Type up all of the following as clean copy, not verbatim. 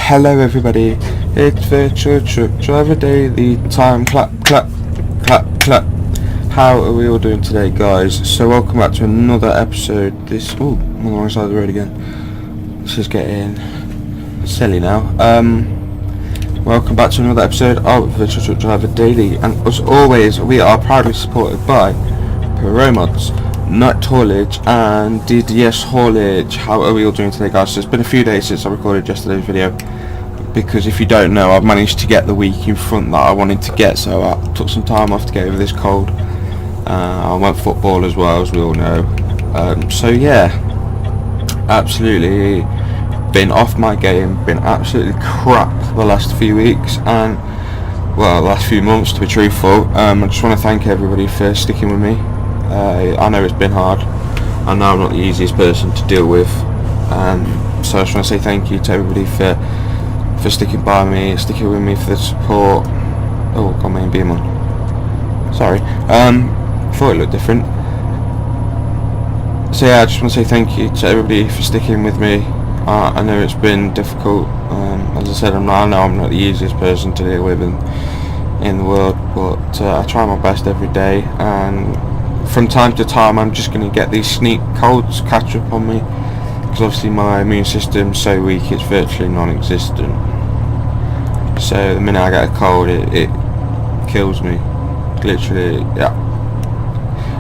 Hello everybody, it's Virtual Truck Driver Daily time. Clap, clap, clap, clap. How are we all doing today, guys? So welcome back to another episode. I'm on the wrong side of the road again. This is getting silly now. Welcome back to another episode of Virtual Truck Driver Daily, and as always we are proudly supported by Mods, Night Haulage and DDS Haulage. How are we all doing today, guys? So it's been a few days since I recorded yesterday's video, because if you don't know, I've managed to get the week in front that I wanted to get, so I took some time off to get over this cold. I went football as well, as we all know. So yeah, absolutely been off my game, been absolutely crap the last few weeks, and well, the last few months to be truthful. I just want to thank everybody for sticking with me. I know it's been hard. I know I'm not the easiest person to deal with, so I just want to say thank you to everybody for sticking by me, sticking with me, for the support. Oh, got my beam on. Sorry. Thought it looked different. So yeah, I just want to say thank you to everybody for sticking with me. I know it's been difficult. As I said, I know I'm not the easiest person to deal with in the world, but I try my best every day, and from time to time I'm just going to get these sneak colds catch up on me, because obviously my immune system's so weak it's virtually non-existent. So the minute I get a cold, it kills me, literally. Yeah,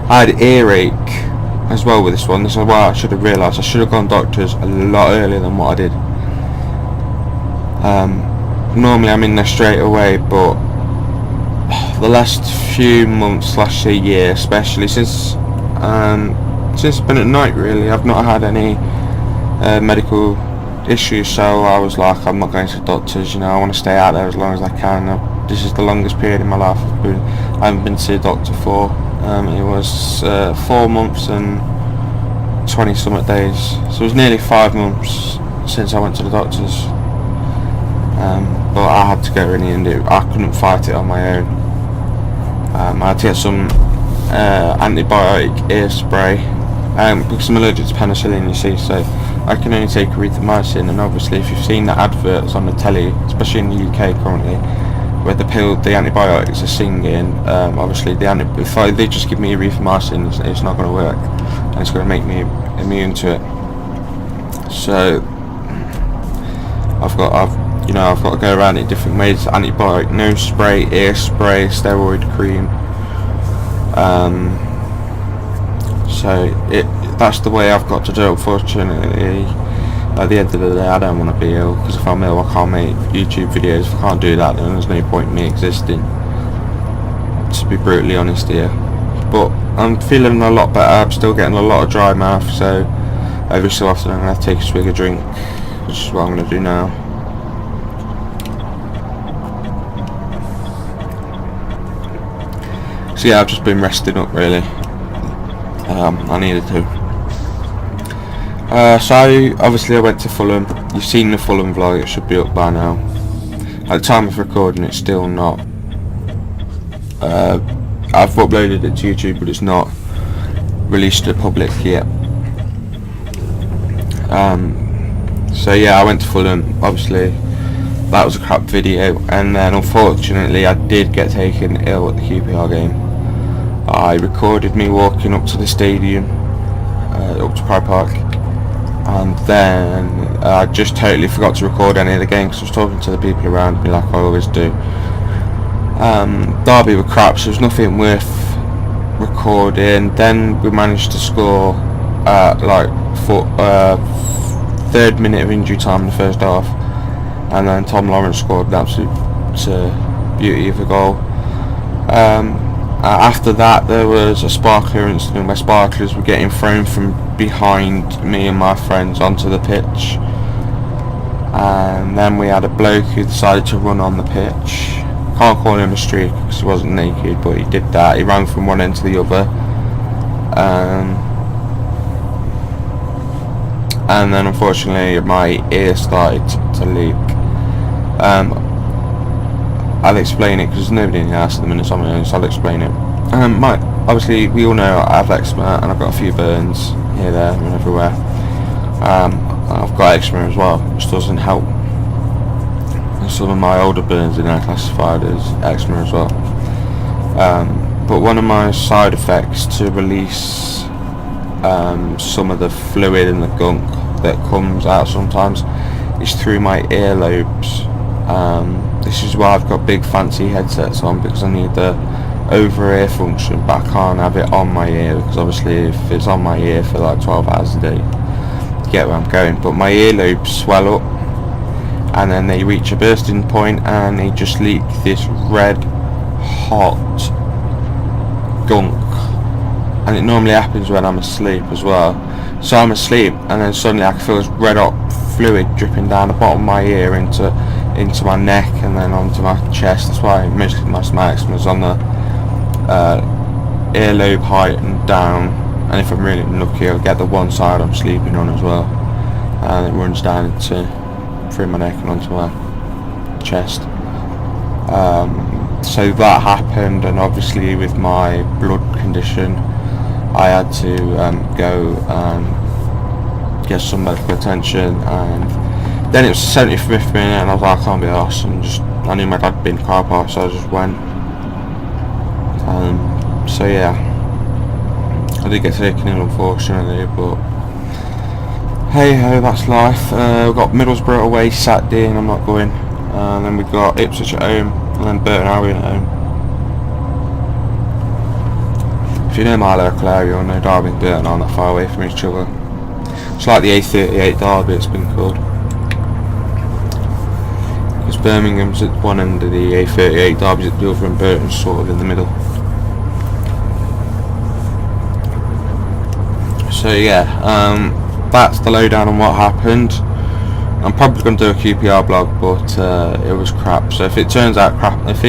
I had earache as well with this one. This is why I should have realised I should have gone doctors a lot earlier than what I did. Normally I'm in there straight away, but the last few months / a year, especially since it's been at night, really, I've not had any medical issues, so I was like, I'm not going to the doctors, you know, I want to stay out there as long as I can. This is the longest period in my life I haven't been to see a doctor for. It was 4 months and 20 something days, so it was nearly 5 months since I went to the doctors. But I had to go in and I couldn't fight it on my own. I had to get some antibiotic ear spray, because I'm allergic to penicillin, you see, so I can only take erythromycin. And obviously if you've seen the adverts on the telly, especially in the UK currently, where the antibiotics are singing, obviously if they just give me erythromycin, it's not going to work, and it's going to make me immune to it. So I've got to go around it different ways: antibiotic, nose spray, ear spray, steroid cream. So that's the way I've got to do it, unfortunately. At the end of the day, I don't want to be ill, because if I'm ill I can't make YouTube videos. If I can't do that, then there's no point in me existing, to be brutally honest here. But I'm feeling a lot better. I'm still getting a lot of dry mouth, so every so often I'm going to take a swig of drink, which is what I'm going to do now. So yeah, I've just been resting up, really. I needed to. So obviously I went to Fulham. You've seen the Fulham vlog, it should be up by now. At the time of recording it's still not. I've uploaded it to YouTube, but it's not released to the public yet. So yeah, I went to Fulham. Obviously that was a crap video, and then unfortunately I did get taken ill at the QPR game. I recorded me walking up to the stadium, up to Pride Park, and then I just totally forgot to record any of the game, because I was talking to the people around me like I always do. Derby were crap, so there was nothing worth recording. Then we managed to score like 3rd minute of injury time in the first half, and then Tom Lawrence scored an absolute beauty of a goal. After that there was a sparkler incident where sparklers were getting thrown from behind me and my friends onto the pitch, and then we had a bloke who decided to run on the pitch. Can't call him a streak because he wasn't naked, but he did that. He ran from one end to the other, and then unfortunately my ear started to leak. I'll explain it, because there's nobody in the house at the minute, so I'll explain it. Obviously we all know I have eczema, and I've got a few burns here, there, and everywhere. I've got eczema as well, which doesn't help. some of my older burns in there classified as eczema as well. But one of my side effects to release some of the fluid and the gunk that comes out sometimes is through my earlobes. This is why I've got big fancy headsets on, because I need the over ear function, but I can't have it on my ear, because obviously if it's on my ear for like 12 hours a day, you get where I'm going. But my earlobes swell up and then they reach a bursting point and they just leak this red hot gunk, and it normally happens when I'm asleep as well. So I'm asleep and then suddenly I can feel this red hot fluid dripping down the bottom of my ear into my neck and then onto my chest. That's why mostly my eczema is on the earlobe height and down, and if I'm really lucky I'll get the one side I'm sleeping on as well, and it runs down into through my neck and onto my chest. So that happened, and obviously with my blood condition I had to go and get some medical attention, and then it was 75th minute and I was like, I can't be arsed, and I knew my dad had been car park, so I just went. So yeah, I did get taken in unfortunately, but hey ho, that's life. We've got Middlesbrough away Saturday and I'm not going, and then we've got Ipswich at home and then Burton Albion at home. If you know my local area, you'll know Derby and Burton aren't that far away from each other. It's like the A38 Derby, it's been called, because Birmingham's at one end of the A38, Derby's at the other, and Burton's sort of in the middle. So yeah, that's the lowdown on what happened. I'm probably going to do a QPR blog, but it was crap. So if it turns out crap, if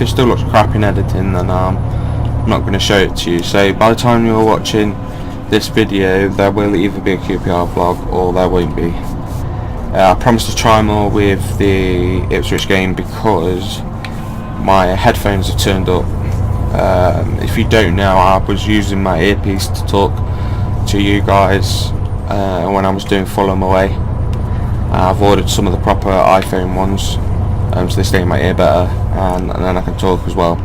it still looks crap in editing, then I'm not going to show it to you. So by the time you're watching this video, there will either be a QPR blog or there won't be. I promised to try more with the Ipswich game because my headphones are turned up. If you don't know, I was using my earpiece to talk to you guys when I was doing Fulham away. I've ordered some of the proper iPhone ones, so they stay in my ear better, and then I can talk as well.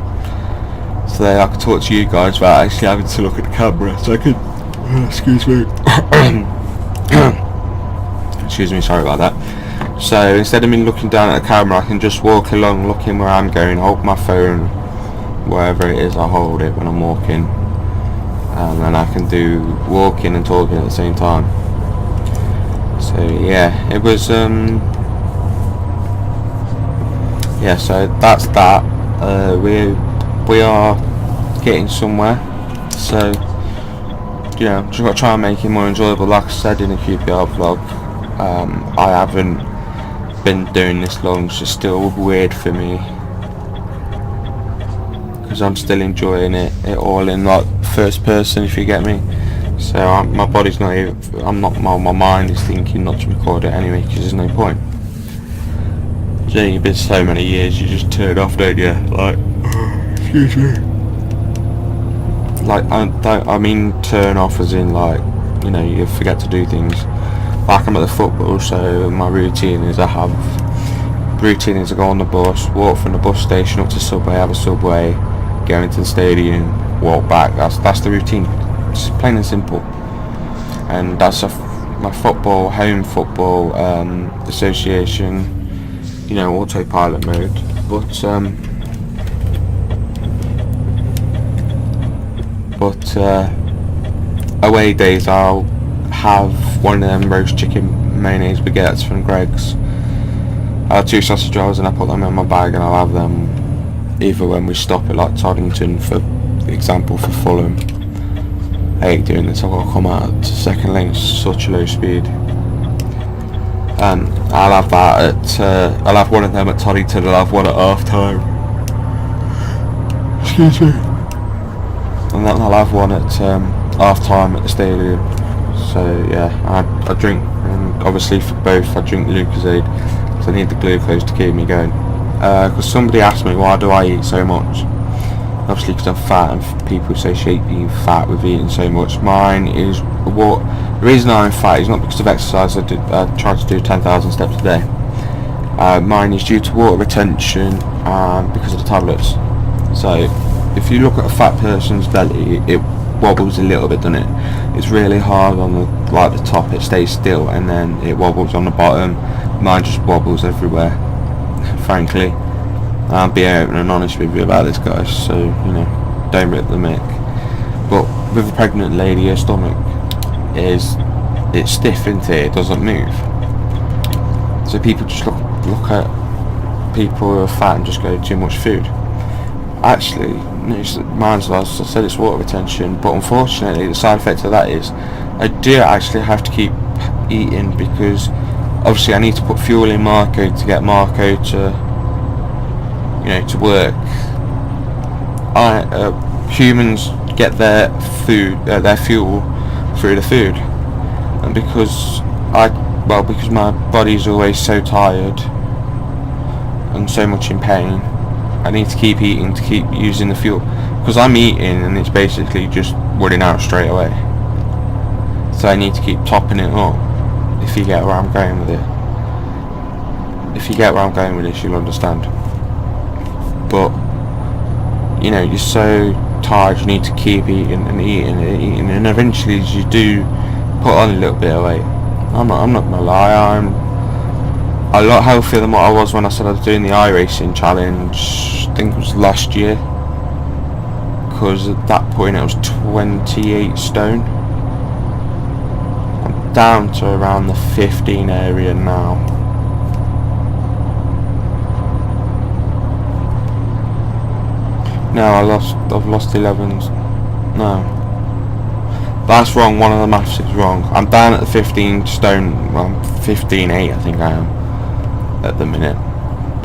So I can talk to you guys without actually having to look at the camera. So I could, excuse me, excuse me, sorry about that. So instead of me looking down at the camera, I can just walk along looking where I'm going, hold my phone wherever it is I hold it when I'm walking, and then I can do walking and talking at the same time. So yeah, it was yeah, so that's that. We are getting somewhere, so you know, just got to try and make it more enjoyable. Like I said in the QPR vlog, I haven't been doing this long, so it's still weird for me because I'm still enjoying it all in like first person, if you get me. So my body's not even, my mind is thinking not to record it anyway, because there's no point. So you've been so many years, you just turn off, don't you? Like, excuse me. Like, I mean turn off as in like, you know, you forget to do things. Like I'm at the football, so my routine is I go on the bus, walk from the bus station up to Subway, have a Subway, go into the stadium, walk back. That's the routine. It's plain and simple, and that's my football, home football association, you know, autopilot mode. But away days I'll have one of them roast chicken mayonnaise baguettes from Greg's. I have 2 sausage rolls and I put them in my bag, and I'll have them either when we stop at like Toddington, for example, for Fulham. I hate doing this, I've got to come out to second lane at such a low speed. I'll have that at, I'll have one of them at Toddington, I'll have one at half time. Excuse me. And then I'll have one at half time at the stadium. So yeah, I drink, and obviously for both I drink Lucozade, because I need the glucose to keep me going. Because somebody asked me, why do I eat so much? Obviously because I'm fat, and people associate being fat with eating so much. Mine is, the reason I'm fat is not because of exercise. I try to do 10,000 steps a day. Mine is due to water retention because of the tablets. So if you look at a fat person's belly, it wobbles a little bit, doesn't it? It's really hard on the top, it stays still, and then it wobbles on the bottom. Mine just wobbles everywhere, frankly. I'll be open and honest with you about this, guys, so, you know, don't rip the mic. But with a pregnant lady, her stomach it's stiff, isn't it? It doesn't move. So people just look at people who are fat and just go, too much food. Actually, mine's, as I said, it's water retention, but unfortunately the side effect of that is I do actually have to keep eating, because obviously I need to put fuel in Marco to get Marco to, you know, to work. Humans get their fuel through the food, and because my body's always so tired and so much in pain, I need to keep eating to keep using the fuel, because I'm eating and it's basically just running out straight away. So I need to keep topping it up, if you get where I'm going with it. If you get where I'm going with this, you'll understand. But, you know, you're so tired, you need to keep eating and eating and eating, and eventually you do put on a little bit of weight. I'm not gonna lie, I'm a lot healthier than what I was when I said I was doing the iRacing challenge. I think it was last year, because at that point I was 28 stone. I'm down to around the 15 area now. No, I've lost 11. No, that's wrong. One of the maths is wrong. I'm down at the 15 stone. Well, I'm 15.8, I think I am at the minute.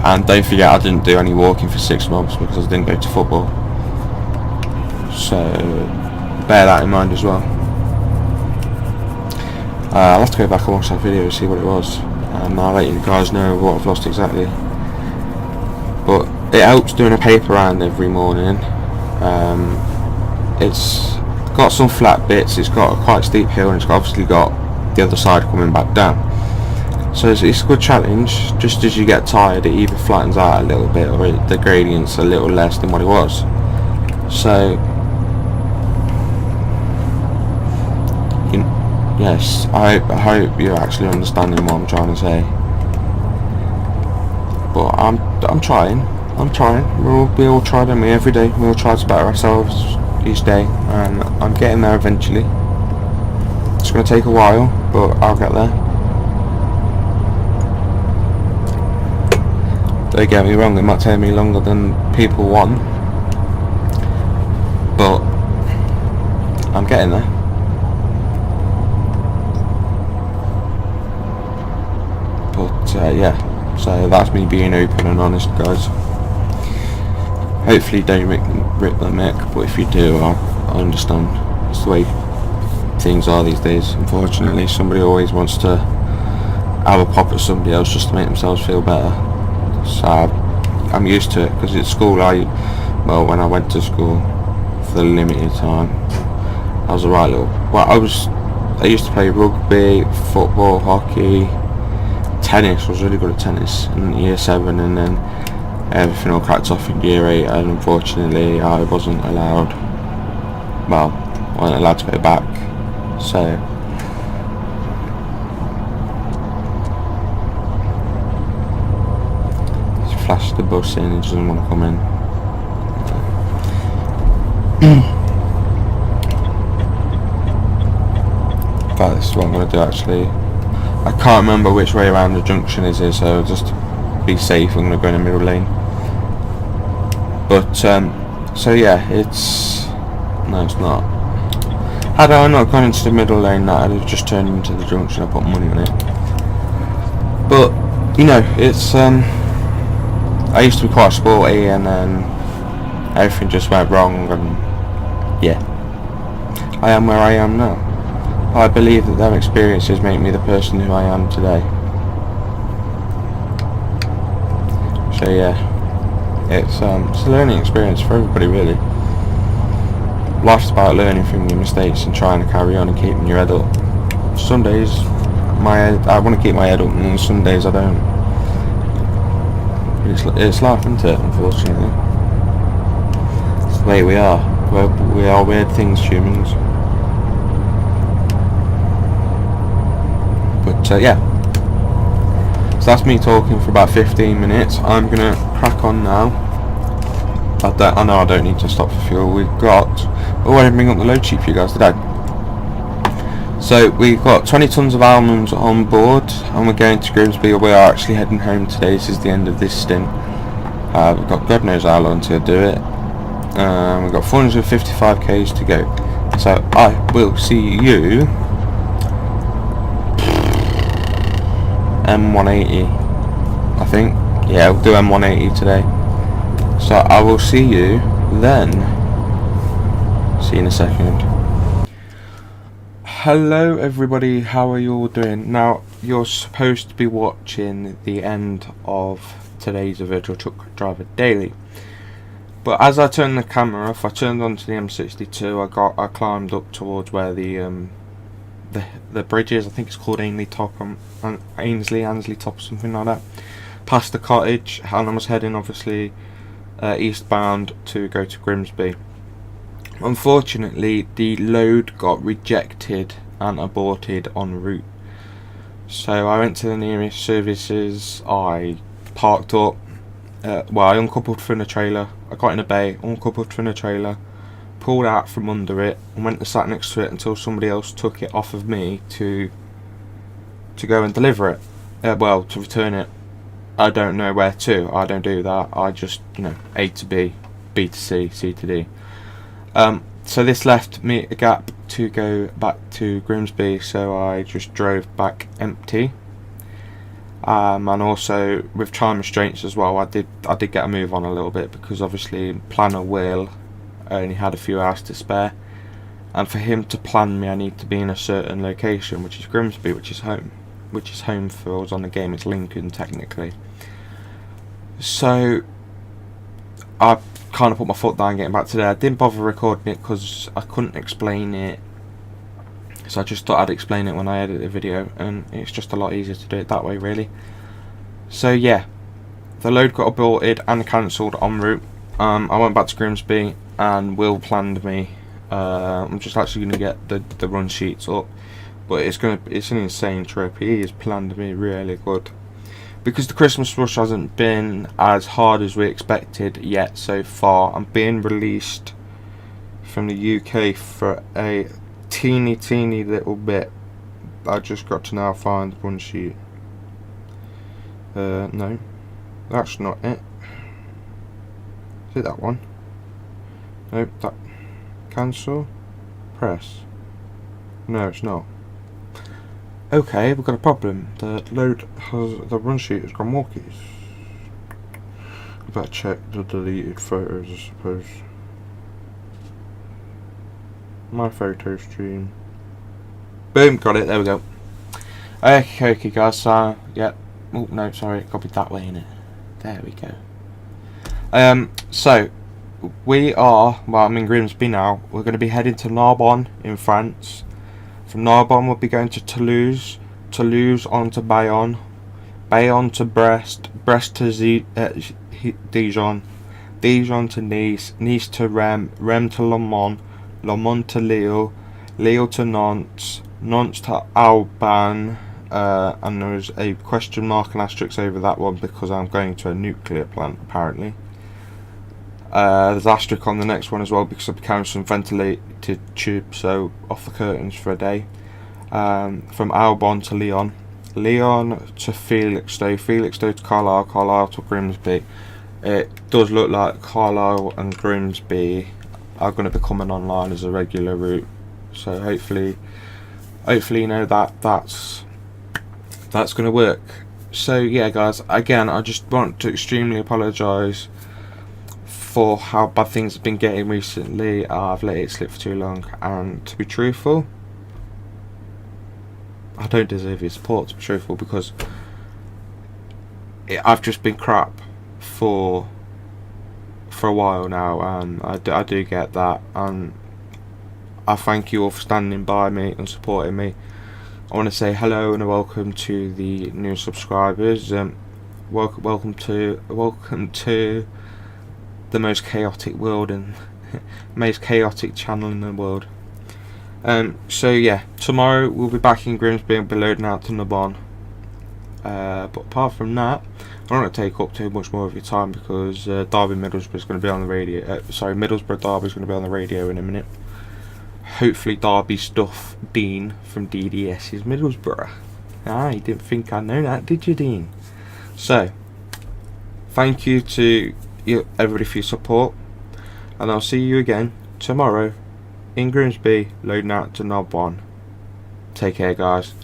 And don't forget, I didn't do any walking for 6 months because I didn't go to football. So bear that in mind as well. I'll have to go back and watch that video and see what it was, and I'll let you guys know what I've lost exactly. But it helps doing a paper round every morning. It's got some flat bits, it's got a quite steep hill, and it's obviously got the other side coming back down. So it's a good challenge. Just as you get tired, it either flattens out a little bit, or the gradient's a little less than what it was. So, yes, I hope you're actually understanding what I'm trying to say. But I'm trying. We all try, don't we? Every day we all try to better ourselves each day, and I'm getting there eventually. It's going to take a while, but I'll get there. Don't get me wrong, it might take me longer than people want, but I'm getting there. But yeah, so that's me being open and honest, guys. Hopefully don't rip the mic, but if you do, I understand. It's the way things are these days. Unfortunately, somebody always wants to have a pop at somebody else just to make themselves feel better. So I'm used to it, because at school, when I went to school for the limited time, I was a right little. Well, I used to play rugby, football, hockey, tennis. I was really good at tennis in year 7, and then everything all cracked off in year 8, and unfortunately I wasn't allowed. Well, I wasn't allowed to go back. So flash the bus in, he doesn't want to come in. But this is what I'm going to do actually. I can't remember which way around the junction is here, so just to be safe I'm going to go in the middle lane. But so yeah, no, it's not. Had I not gone into the middle lane, that I'd have just turned into the junction and put money on it. But you know, it's I used to be quite sporty, and then everything just went wrong, and yeah, I am where I am now. I believe that their experiences make me the person who I am today. So yeah, it's a learning experience for everybody really. Life's about learning from your mistakes and trying to carry on and keeping your head up. Some days I want to keep my head up, and some days I don't. It's life, isn't it, unfortunately? It's the way we are. We are weird things, humans. But yeah. So that's me talking for about 15 minutes. I'm gonna crack on now. I know I don't need to stop for fuel. We've got... Oh, I didn't bring up the load sheet for you guys today. So we've got 20 tons of almonds on board, and we're going to Grimsby. We are actually heading home today. This is the end of this stint. We've got God knows how long to do it. We've got 455 k's to go. So I will see you M180, I think. Yeah, we'll do M180 today. So I will see you then. See you in a second. Hello everybody, how are you all doing? Now, you're supposed to be watching the end of today's Virtual Truck Driver Daily. But as I turned the camera off, I turned onto the M62, I climbed up towards where the bridge is. I think it's called Ainley Top, Ainsley Top, something like that. Past the cottage, and I was heading obviously eastbound to go to Grimsby. Unfortunately, the load got rejected and aborted en route. So I went to the nearest services, I parked up, I uncoupled from the trailer, I got in a bay, uncoupled from the trailer, pulled out from under it, and went and sat next to it until somebody else took it off of me to go and deliver it. To return it. I don't know where to, I don't do that, I just, A to B, B to C, C to D. So this left me a gap to go back to Grimsby, so I just drove back empty. And also with time restraints as well, I did get a move on a little bit, because obviously planner Will only had a few hours to spare, and for him to plan me I need to be in a certain location, which is Grimsby, which is home for us on the game. It's Lincoln technically. So I kind of put my foot down getting back today. I didn't bother recording it because I couldn't explain it, so I just thought I'd explain it when I edit the video, and it's just a lot easier to do it that way really. So yeah, the load got aborted and cancelled en route. I went back to Grimsby and Will planned me. I'm just actually going to get the run sheets up, but it's an insane trip. He has planned me really good, because the Christmas rush hasn't been as hard as we expected yet so far. I'm being released from the UK for a teeny little bit. I just got to now find the run sheet. No, that's not it. Is it that one? Nope, that. Cancel. Press. No, it's not. Okay, we've got a problem. The run sheet has gone wonky. I better check the deleted photos, I suppose. My photo stream. Boom, got it, there we go. Okay guys, so, yeah. Oh, no, sorry, it copied that way, innit? There we go. So, we are, I'm in Grimsby now. We're going to be heading to Narbonne in France. From Narbonne we'll be going to Toulouse, Toulouse on to Bayonne, Bayonne to Brest, Brest to Dijon, Dijon to Nice, Nice to Rennes, Rennes to Le Mans, Le Mans to Lille, Lille to Nantes, Nantes to Albany, and there's a question mark and asterisk over that one because I'm going to a nuclear plant apparently. There's asterisk on the next one as well because I'm carrying some ventilated tubes, so off the curtains for a day. From Albon to Lyon, Lyon to Felixstowe, Felixstowe to Carlisle, Carlisle to Grimsby. It does look like Carlisle and Grimsby are going to be coming online as a regular route, so hopefully that's going to work. So yeah guys, again I just want to extremely apologise for how bad things have been getting recently. I've let it slip for too long, and to be truthful, I don't deserve your support, to be truthful, because I've just been crap for a while now, and I do get that, and I thank you all for standing by me and supporting me. I want to say hello and welcome to the new subscribers. welcome to the most chaotic world and most chaotic channel in the world. So yeah, tomorrow we'll be back in Grimsby and be loading out to Nabon. But apart from that, I'm not going to take up too much more of your time because Derby Middlesbrough is going to be on the radio. Middlesbrough Derby is going to be on the radio in a minute. Hopefully Derby stuff Dean from DDS is Middlesbrough. You didn't think I know that, did you, Dean? So, thank you to everybody for your support, and I'll see you again tomorrow in Grimsby, loading out to Knob 1. Take care, guys.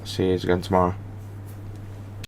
See you again tomorrow.